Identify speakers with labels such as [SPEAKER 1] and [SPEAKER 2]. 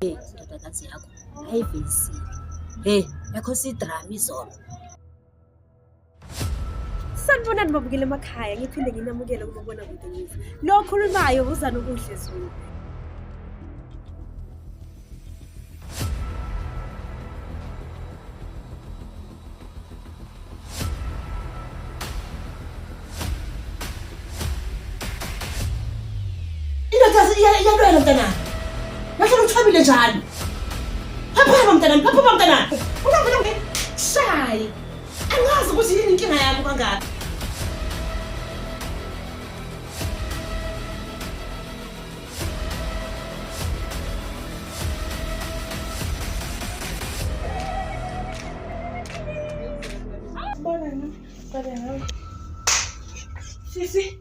[SPEAKER 1] Ndodakazi yakho ayivisile. Hey, yakho sidrama izolo.
[SPEAKER 2] Sanibonani babukele emakhaya, ngiphinde nginamukele ukubona kude news. Lo khulumayo uzana ukuhle Zulu.
[SPEAKER 1] Iyalwela mntana. Nahlala uthabile njalo. Phaphama mntana, phaphama mntana. Ungavela nge shy. Angazi ukuthi yini inkinga yami kangaka. Sisi